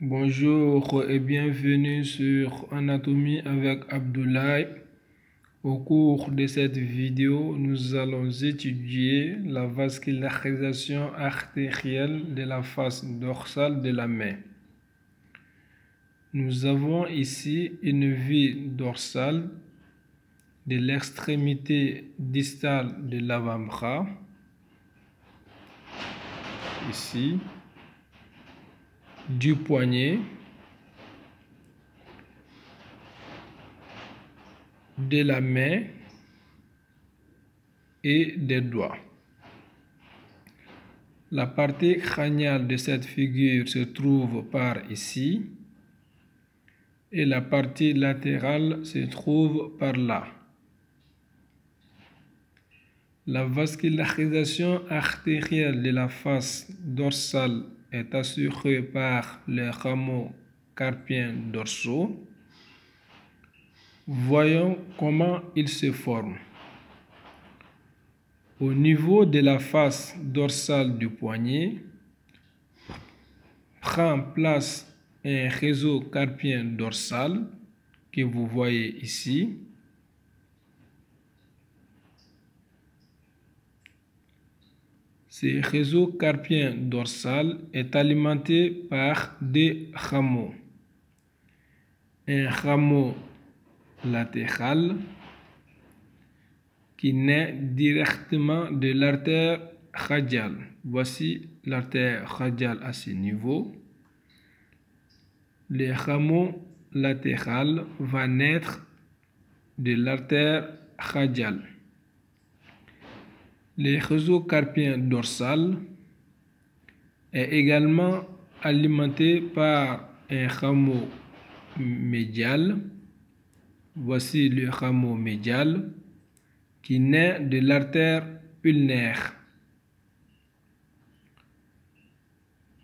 Bonjour et bienvenue sur Anatomie avec Abdoulaye. Au cours de cette vidéo, nous allons étudier la vascularisation artérielle de la face dorsale de la main. Nous avons ici une vue dorsale de l'extrémité distale de l'avant-bras, ici, du poignet, de la main et des doigts. La partie crâniale de cette figure se trouve par ici et la partie latérale se trouve par là. La vascularisation artérielle de la face dorsale est assurée par les rameaux carpiens dorsaux. Voyons comment ils se forment. Au niveau de la face dorsale du poignet, prend place un réseau carpien dorsal que vous voyez ici. Ce réseau carpien dorsal est alimenté par deux rameaux. Un rameau latéral qui naît directement de l'artère radiale. Voici l'artère radiale à ce niveau. Le rameau latéral va naître de l'artère radiale. Le réseau carpien dorsal est également alimenté par un rameau médial. Voici le rameau médial qui naît de l'artère ulnaire.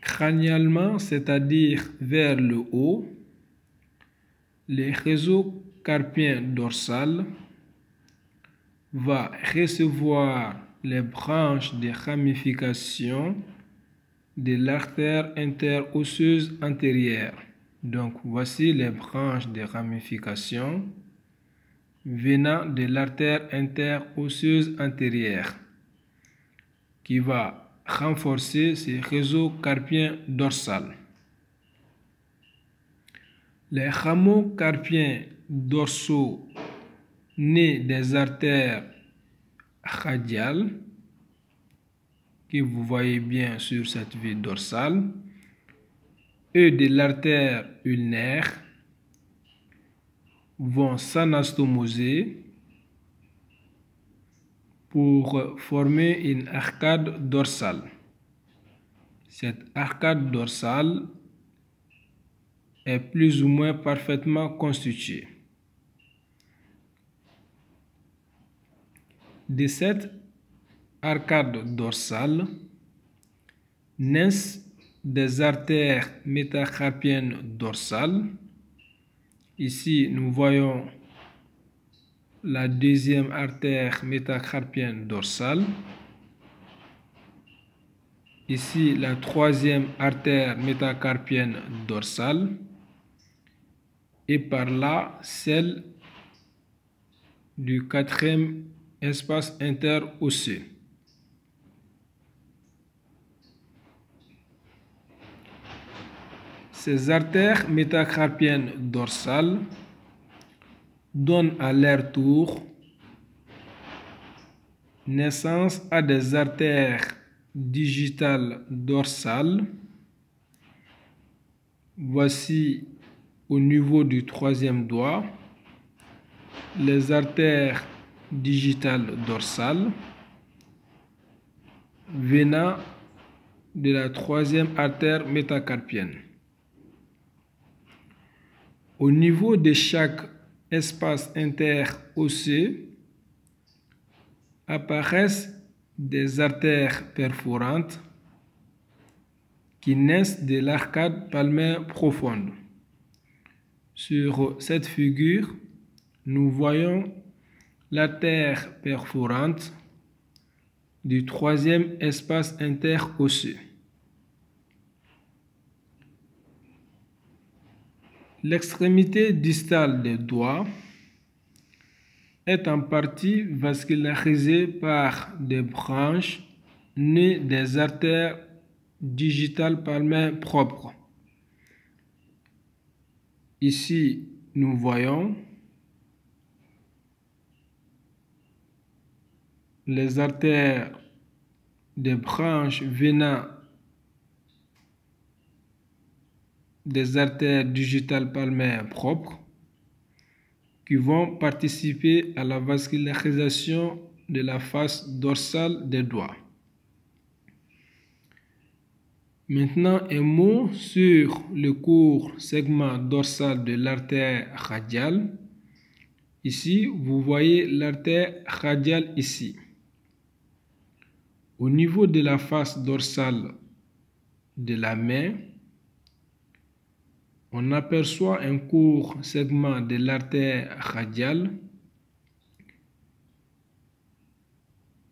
Crânialement, c'est-à-dire vers le haut, le réseau carpien dorsal va recevoir les branches de ramification de l'artère interosseuse antérieure. Donc, voici les branches de ramification venant de l'artère interosseuse antérieure qui va renforcer ce réseau carpien dorsal. Les rameaux carpiens dorsaux nés des artères radiales que vous voyez bien sur cette vue dorsale et de l'artère ulnaire vont s'anastomoser pour former une arcade dorsale. Cette arcade dorsale est plus ou moins parfaitement constituée. De cette arcade dorsale naissent des artères métacarpiennes dorsales. Ici, nous voyons la deuxième artère métacarpienne dorsale. Ici, la troisième artère métacarpienne dorsale. Et par là, celle du quatrième espace interosseux. Ces artères métacarpiennes dorsales donnent à leur tour naissance à des artères digitales dorsales. Voici au niveau du troisième doigt les artères digitales dorsales venant de la troisième artère métacarpienne. Au niveau de chaque espace interosseux apparaissent des artères perforantes qui naissent de l'arcade palmaire profonde. Sur cette figure, nous voyons l'artère perforante du troisième espace interosseux. L'extrémité distale des doigts est en partie vascularisée par des branches nées des artères digitales palmaires propres. Ici, nous voyons les artères des branches venant des artères digitales palmaires propres qui vont participer à la vascularisation de la face dorsale des doigts. Maintenant, un mot sur le court segment dorsal de l'artère radiale. Ici, vous voyez l'artère radiale ici. Au niveau de la face dorsale de la main, on aperçoit un court segment de l'artère radiale.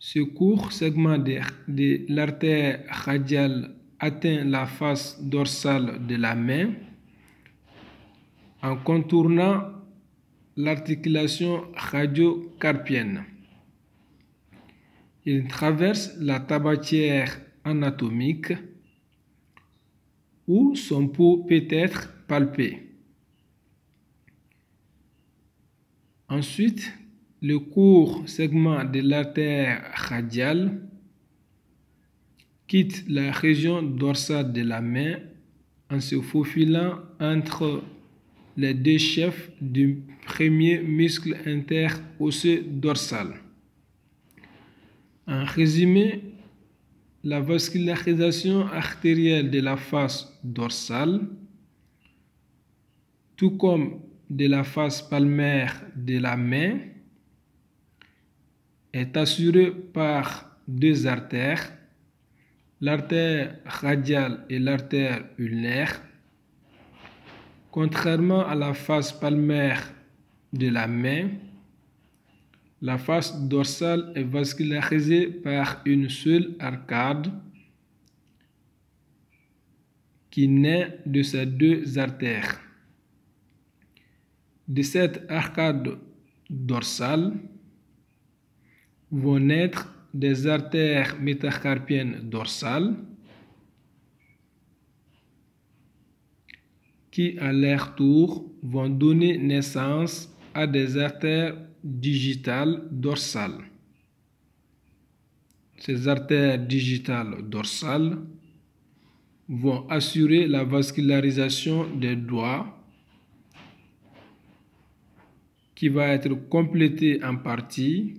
Ce court segment de l'artère radiale atteint la face dorsale de la main en contournant l'articulation radiocarpienne. Il traverse la tabatière anatomique où son pouls peut être palpé. Ensuite, le court segment de l'artère radiale quitte la région dorsale de la main en se faufilant entre les deux chefs du premier muscle interosseux dorsal. En résumé, la vascularisation artérielle de la face dorsale, tout comme de la face palmaire de la main, est assurée par deux artères, l'artère radiale et l'artère ulnaire. Contrairement à la face palmaire de la main, la face dorsale est vascularisée par une seule arcade qui naît de ces deux artères. De cette arcade dorsale vont naître des artères métacarpiennes dorsales qui, à leur tour, vont donner naissance à des artères digitales dorsales. Ces artères digitales dorsales vont assurer la vascularisation des doigts qui va être complétée en partie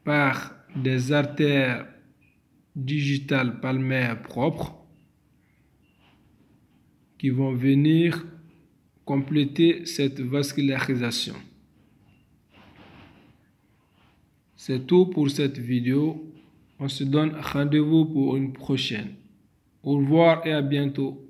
par des artères digitales palmaires propres qui vont venir compléter cette vascularisation. C'est tout pour cette vidéo. On se donne rendez-vous pour une prochaine. Au revoir et à bientôt.